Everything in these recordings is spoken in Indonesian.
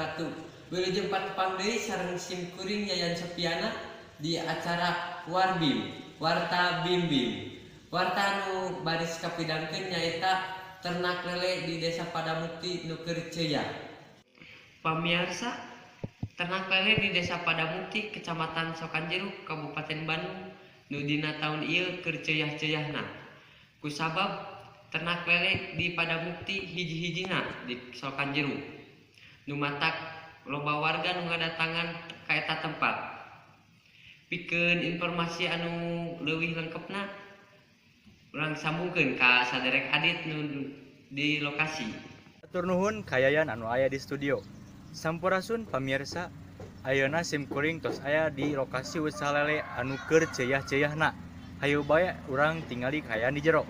wabarakatuh. Wilujeng patepang deui sareng simkuring Yayan Sopiana di acara Warbim, Warta Bim Bim. Warta anu baris kapidangkeun nyaeta ternak lele di Desa Padamukti nu keur ceuya. Pamirsa, ternak lele di Desa Padamukti, Kecamatan Sokanjeruk, Kabupaten Bandung, nu dina taun ieu keur ceuyah-ceuyahna. Kusabab ternak lele di Padamukti hiji-hijina di Sokanjeruk. Nu matak loba warga nu ngadatangan ka eta tempat. Pikeun informasi anu leuwih lengkepna, urang sambungkeun ka saderek adit nu di lokasi. Hatur nuhun ka Yayan anu aya di studio. Sampurasun pamirsa, ayeuna simkuring tos aya di lokasi usaha lele anu keur ceuyah-ceuyahna. Hayu bae urang tingali ka Yayan di jero.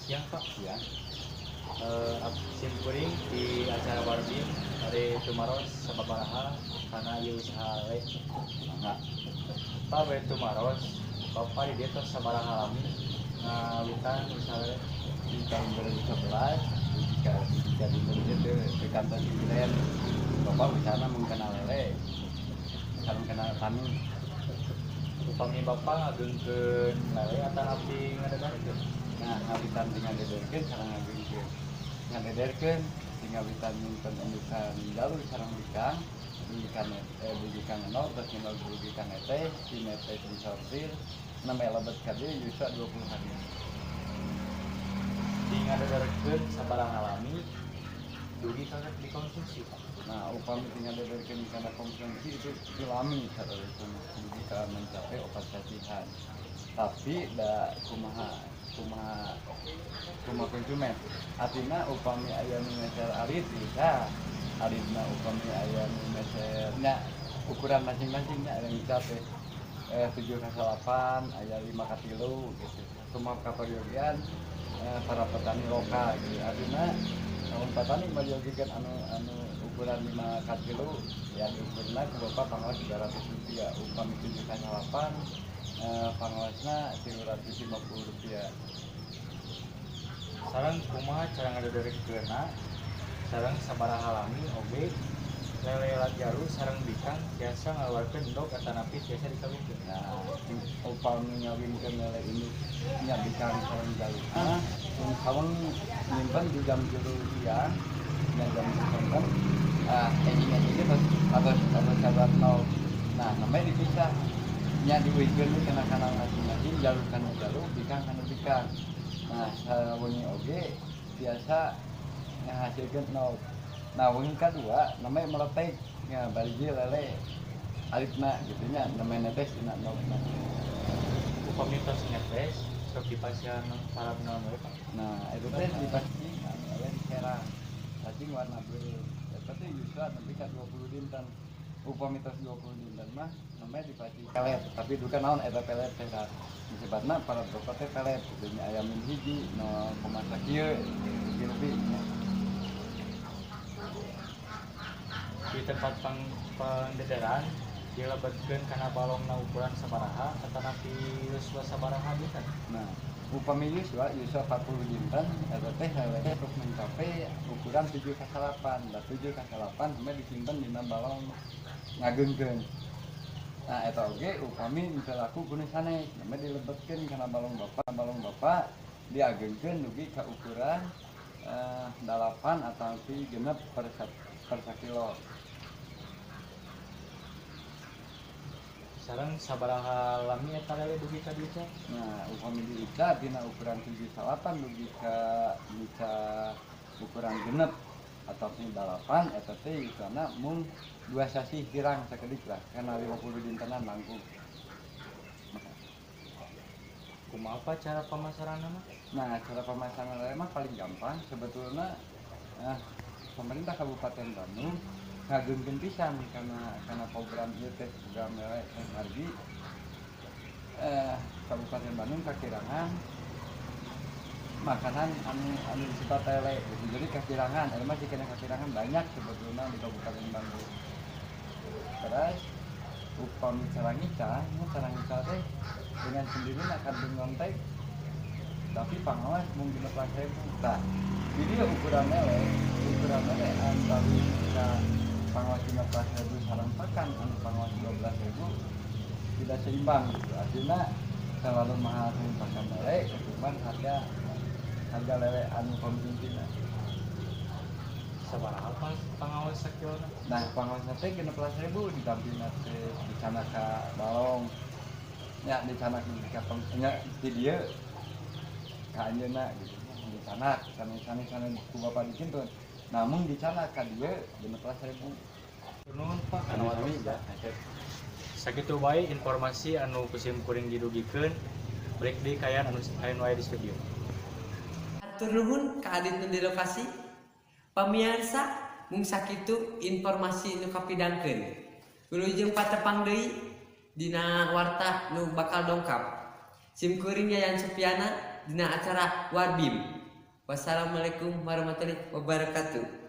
Siang Pak, ya. Simkuring di acara Warbim dari Tumaros sababaraha karena ieu usaha lele. Mangga. Pak we Tumaros, Bapak di dieu sabaraha lami ngawitan usaha lele di tahun 2011 jika di di kantor Cibilen. Bapak usahana mengenal lele. Sareng kenal kami. Upami Bapak ngagengkeun lele atau abdi ngadadakeun. Nah, ngawitan tinggal dederkeun sareng ngagengkeun ngawitan nyimpen indukan jalur sareng bikang bijikan nol terus nol bijikan teh si teh disortir nambah lebet ka dieu bisa 20 hari. Tinggal dederkeun sabarang alami dugi kagak dikonsumsi. Nah, upami tinggal dederkeun kana konsumsi itu alami saderkeun dugi ka mencapai opat cacihan. Tapi da kumaha konsumen artinya upami aya nu meser alit bisa alitna upami aya nu mesernya ukuran masing-masingnya ada yang dicapai 7/8 aya 5 kilo gitu cuma kaperyogian para petani lokal gitu artinya kalau petani meliogikan anu ukuran 5 kilo ya diukurna ke bapak panglas Rp300 upami 7/8 panglasna Rp350. Sareng kumaha cara ngadederkeunna sareng sabaraha lami oge lele jalu sareng bikang biasa ngaluarkeun endog atanapi biasa dikawinkeun. Nah, upami ngawinkeun lele ini nya bikang sareng jalu. Kawan nyimpen di jam 3 siang dan jam 9 ini terus sabar nol. Nah, namanya dipisah. Nya diwikeun kana masing-masing jalur kana jalur bikang kana bikang. Nah, wengi oge biasa ngahasilkeun nol. Nah, wengi kadua namanya meletek nya bariji lele alitna gitu nya namanya netes dina nol. Upami tos netes sok dipasihan parab nol mereka. Nah, itu teh dipasti aya di kera. Cacing warna biru. Eta teh bisa nepi ka 20 dinten. Upami tos 20 dinten mah namanya dipasti pelet, tapi duka naon eta pelet teh disebutna para dokter teh pelet gitu nya aya min hiji 0,1 kieu lebih. Di tempat pendederan dilebetkeun kana balongna ukuran sabaraha atanapi yuswa sabaraha bisa. Nah, upami yuswa 40 dinten eta teh lele terus mencapai ukuran 7/8. Da 7/8 sampai disimpen dina balong ngagengkeun. Nah, eta oge upami misalku kuning sanes namanya dilebetkeun kana balong bapak diagengkeun dugi ka ukuran 8 atau 6 per kilo. Sareng sabaraha lami eta lele dugi ka dieu. Nah, upami diica dina ukuran 7/8 dugi ka bisa ukuran 6 atau 8 eta teh usahana mung 2 sasi hirang sakedik lah kana 50 dintenan langkung. Kumaha apa cara pemasaranna mah? Nah, cara pemasaran lele mah paling gampang sebetulnya pemerintah Kabupaten Bandung ngagengkeun pisan karena program ieu teh program lele Hargi Kabupaten Bandung kakirangan makanan anu disebut tele gitu. Jadi kekirangan, emang jika kekirangan banyak sebetulnya di Kabupaten Bandung. Terus upami Carangita teh dengan sendirinya akan ngontek, tapi pengawas mungkin 15.000. Nah, jadi ukuran lele antara jika pengawas 15.000 sarang pakan, anu pengawas 12.000 tidak seimbang gitu. Artinya terlalu mahal pakan lele, ketimbang harga lele anu konsumsinya. Sabaraha pas pengawas sakilona? Nah, pengawas teh 16.000 didampingi di sana ke balong. Ya di sana ke nya di dia ka anjeunna gitu. Di sana ku bapak dikintun. Namun di sana ka dia 16.000. Nuhun Pak anu Kami atos. ya. Sakitu bae informasi anu kusim kuring didugikeun. Break deui kayan anu wae di studio. Atur nuhun ka adit nu di lokasi. Pamirsa mung sakitu informasi nu kapidangkeun. Wilujeng patepang deui dina warta nu bakal dongkap. Simkuring Yayan Supiana dina acara Warbim. Wassalamualaikum warahmatullahi wabarakatuh.